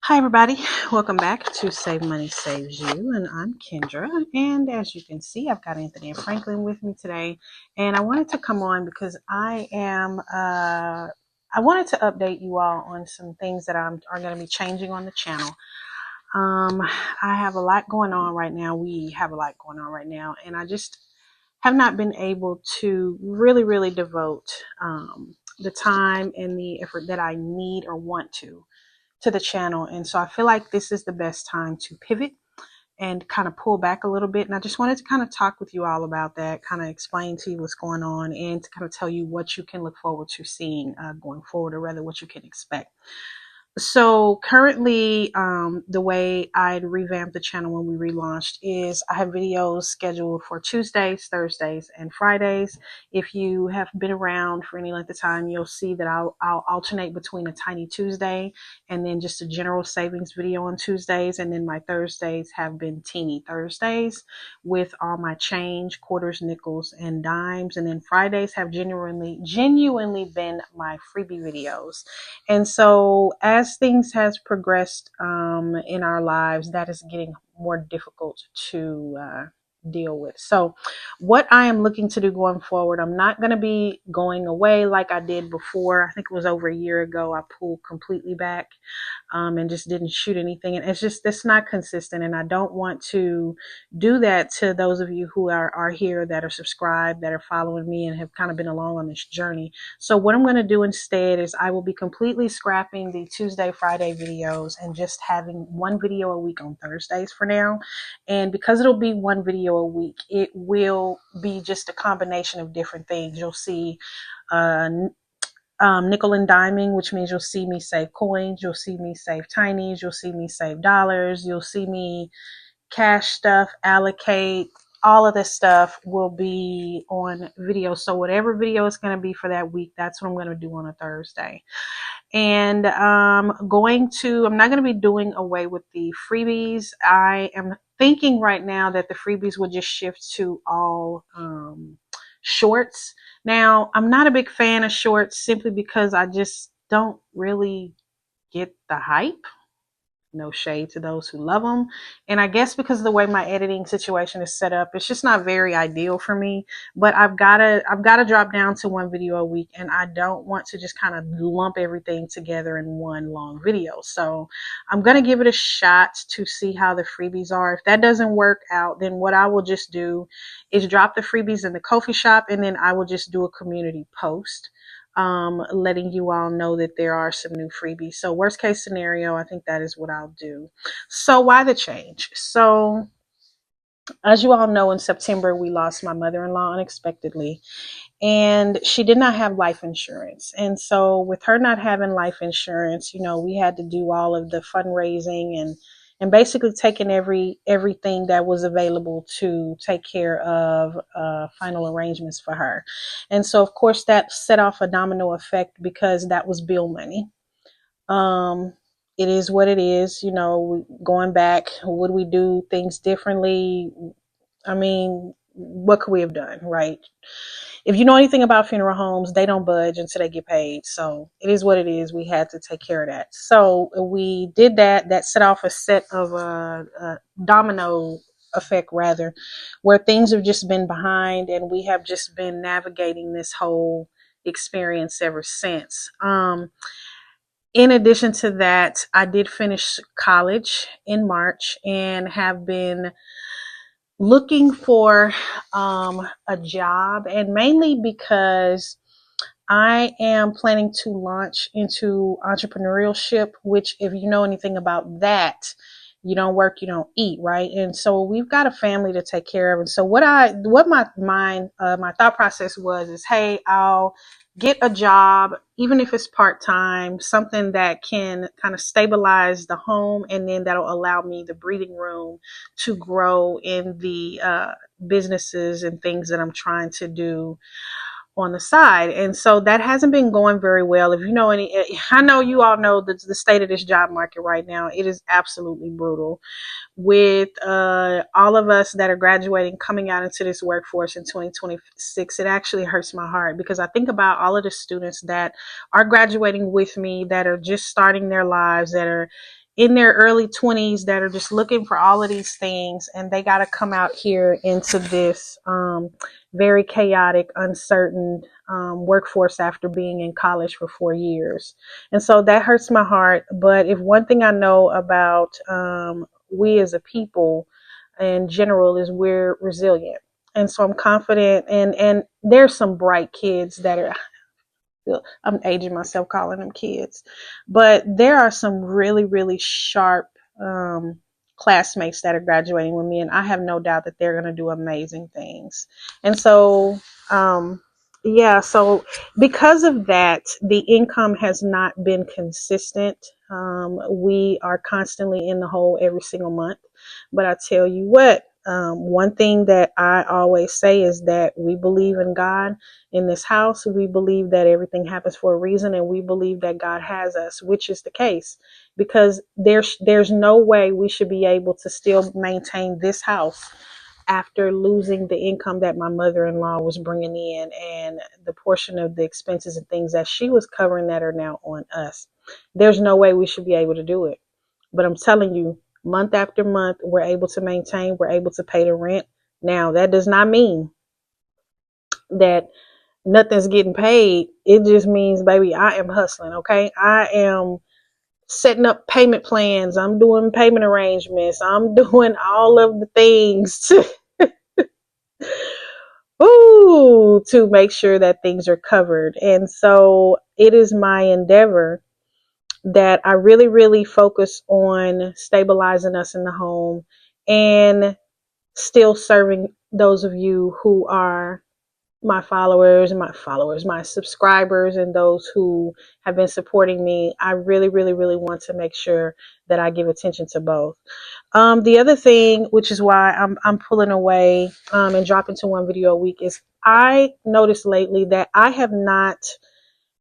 Hi, everybody. Welcome back to Save Money Saves You, and I'm Kendra. And as you can see, I've got Anthony and Franklin with me today, and I wanted to come on because I wanted to update you all on some things that are going to be changing on the channel. I have a lot going on right now. We have a lot going on right now, and I just have not been able to really devote the time and the effort that I need or want to the channel. And so I feel like this is the best time to pivot and kind of pull back a little bit. And I just wanted to kind of talk with you all about that, kind of explain to you what's going on, and to kind of tell you what you can look forward to seeing going forward, or rather what you can expect. So currently, the way I'd revamped the channel when we relaunched is I have videos scheduled for Tuesdays, Thursdays, and Fridays. If you have been around for any length of time, you'll see that I'll alternate between a Tiny Tuesday and then just a general savings video on Tuesdays. And then my Thursdays have been Teeny Thursdays with all my change, quarters, nickels, and dimes. And then Fridays have genuinely been my freebie videos. And so as things has progressed in our lives, that is getting more difficult to deal with. So what I am looking to do going forward, I'm not going to be going away like I did before. I think it was over a year ago. I pulled completely back and just didn't shoot anything. And it's not consistent. And I don't want to do that to those of you who are here, that are subscribed, that are following me and have kind of been along on this journey. So what I'm going to do instead is I will be completely scrapping the Tuesday, Friday videos and just having one video a week on Thursdays for now. And because it'll be one video a week, it will be just a combination of different things. You'll see nickel and diming, which means you'll see me save coins, you'll see me save tinies, you'll see me save dollars, you'll see me cash stuff, allocate. All of this stuff will be on video. So whatever video it's going to be for that week, that's what I'm going to do on a Thursday. And I'm not going to be doing away with the freebies. I am thinking right now that the freebies will just shift to all shorts. Now, I'm not a big fan of shorts simply because I just don't really get the hype. No shade to those who love them. And I guess because of the way my editing situation is set up, it's just not very ideal for me. But I've gotta drop down to one video a week, and I don't want to just kind of lump everything together in one long video. So I'm gonna give it a shot to see how the freebies are. If that doesn't work out, then what I will just do is drop the freebies in the Ko-fi shop, and then I will just do a community post letting you all know that there are some new freebies. So worst case scenario, I think that is what I'll do. So why the change? So as you all know, in September, we lost my mother-in-law unexpectedly, and she did not have life insurance. And so with her not having life insurance, we had to do all of the fundraising and basically taking everything that was available to take care of final arrangements for her. And so, of course, that set off a domino effect because that was bill money. It is what it is. Going back, would we do things differently? I mean, what could we have done, right? If you know anything about funeral homes, they don't budge until they get paid. So it is what it is. We had to take care of that. So we did that. That set off a set of a domino effect, rather, where things have just been behind, and we have just been navigating this whole experience ever since. In addition to that, I did finish college in March and have been looking for a job, and mainly because I am planning to launch into entrepreneurship, which, if you know anything about that, you don't work, you don't eat, right? And so we've got a family to take care of. And so what my thought process was is, hey, I'll get a job, even if it's part-time, something that can kind of stabilize the home, and then that'll allow me the breathing room to grow in the businesses and things that I'm trying to do on the side. And so that hasn't been going very well. If you know I know you all know the state of this job market right now. It is absolutely brutal. With all of us that are graduating, coming out into this workforce in 2026, it actually hurts my heart because I think about all of the students that are graduating with me, that are just starting their lives, that are in their early 20s that are just looking for all of these things, and they got to come out here into this very chaotic, uncertain workforce after being in college for 4 years. And so that hurts my heart. But if one thing I know about we as a people in general is we're resilient. And so I'm confident, and there's some bright kids that are, I'm aging myself calling them kids, but there are some really, really sharp classmates that are graduating with me, and I have no doubt that they're going to do amazing things. And so, yeah, so because of that, the income has not been consistent. We are constantly in the hole every single month. But I tell you what, one thing that I always say is that we believe in God in this house. We believe that everything happens for a reason, and we believe that God has us, which is the case, because there's no way we should be able to still maintain this house after losing the income that my mother-in-law was bringing in and the portion of the expenses and things that she was covering that are now on us. There's no way we should be able to do it. But I'm telling you, month after month, we're able to maintain, we're able to pay the rent. Now, that does not mean that nothing's getting paid. It just means, baby, I am hustling, okay? I am setting up payment plans. I'm doing payment arrangements. I'm doing all of the things to make sure that things are covered. And so it is my endeavor that I really, really focus on stabilizing us in the home and still serving those of you who are my subscribers, and those who have been supporting me. I really, really, really want to make sure that I give attention to both. The other thing, which is why I'm pulling away and dropping to one video a week, is I noticed lately that I have not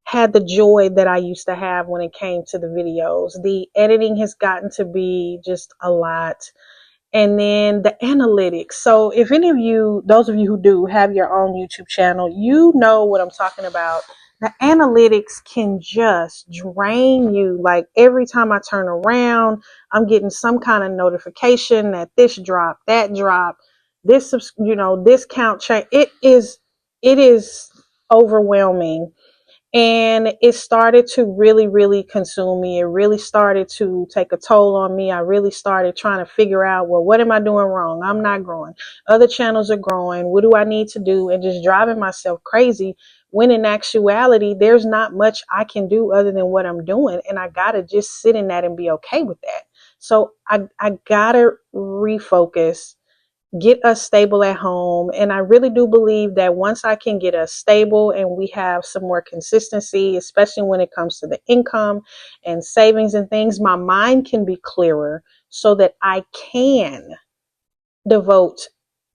had the joy that I used to have when it came to the videos. The editing has gotten to be just a lot. And then the analytics. So if any of you, those of you who do have your own YouTube channel, you know what I'm talking about. The analytics can just drain you. Like every time I turn around, I'm getting some kind of notification that this drop, that drop, this, this count change. It is overwhelming. And it started to really, really consume me. It really started to take a toll on me. I really started trying to figure out, well, what am I doing wrong? I'm not growing. Other channels are growing. What do I need to do? And just driving myself crazy, when in actuality, there's not much I can do other than what I'm doing. And I got to just sit in that and be okay with that. So I got to refocus, get us stable at home. And I really do believe that once I can get us stable and we have some more consistency, especially when it comes to the income and savings and things, my mind can be clearer so that I can devote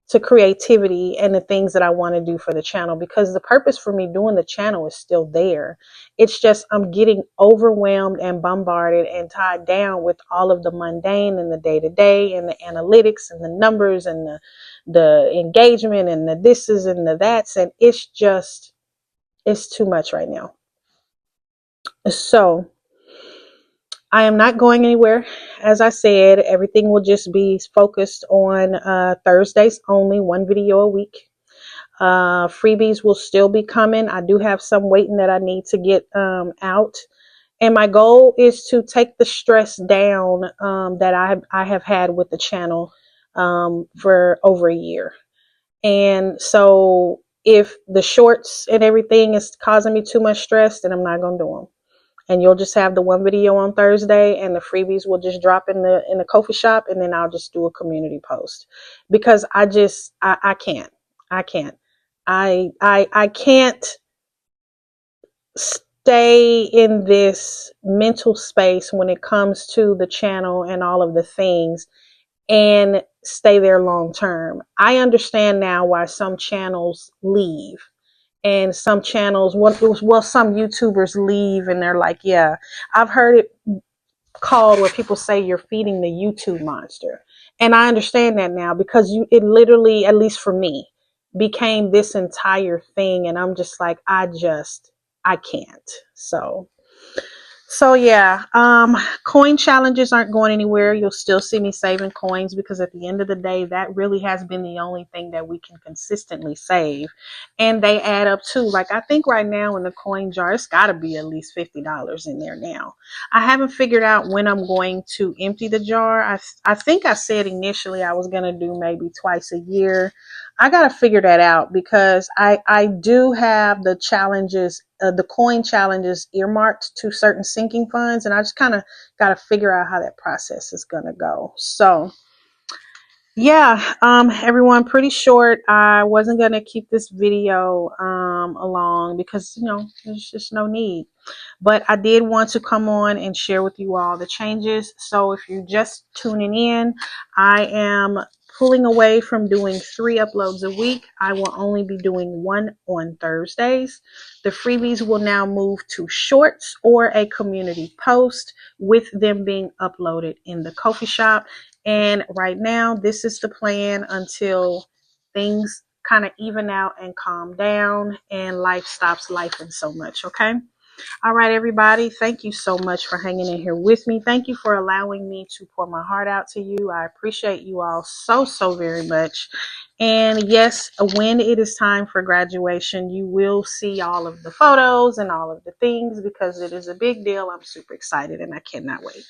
to creativity and the things that I want to do for the channel, because the purpose for me doing the channel is still there. It's just I'm getting overwhelmed and bombarded and tied down with all of the mundane and the day-to-day and the analytics and the numbers and the engagement and the thises and the that's, and it's too much right now. So I am not going anywhere. As I said, everything will just be focused on Thursdays only, one video a week. Freebies will still be coming. I do have some waiting that I need to get out. And my goal is to take the stress down that I have had with the channel for over a year. And so if the shorts and everything is causing me too much stress, then I'm not going to do them. And you'll just have the one video on Thursday, and the freebies will just drop in the coffee shop, and then I'll just do a community post, because I can't stay in this mental space when it comes to the channel and all of the things and stay there long term. I understand now why some channels leave. And some channels, some YouTubers leave and they're like, yeah, I've heard it called where people say you're feeding the YouTube monster. And I understand that now, because it literally, at least for me, became this entire thing. And I'm just like, I can't. So So yeah, coin challenges aren't going anywhere. You'll still see me saving coins because at the end of the day, that really has been the only thing that we can consistently save. And they add up too. Like I think right now in the coin jar, it's gotta be at least $50 in there now. I haven't figured out when I'm going to empty the jar. I think I said initially I was gonna do maybe twice a year. I got to figure that out because I do have the challenges, the coin challenges earmarked to certain sinking funds. And I just kind of got to figure out how that process is going to go. So yeah, everyone, pretty short. I wasn't going to keep this video along because, there's just no need. But I did want to come on and share with you all the changes. So if you're just tuning in, I am pulling away from doing 3 uploads a week. I will only be doing 1 on Thursdays. The freebies will now move to shorts or a community post with them being uploaded in the Ko-fi shop. And right now, this is the plan until things kind of even out and calm down and life stops lifing so much. Okay. All right, everybody. Thank you so much for hanging in here with me. Thank you for allowing me to pour my heart out to you. I appreciate you all so, so very much. And yes, when it is time for graduation, you will see all of the photos and all of the things because it is a big deal. I'm super excited and I cannot wait.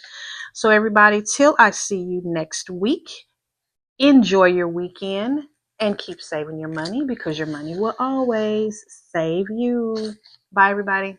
So everybody, till I see you next week, enjoy your weekend and keep saving your money because your money will always save you. Bye, everybody.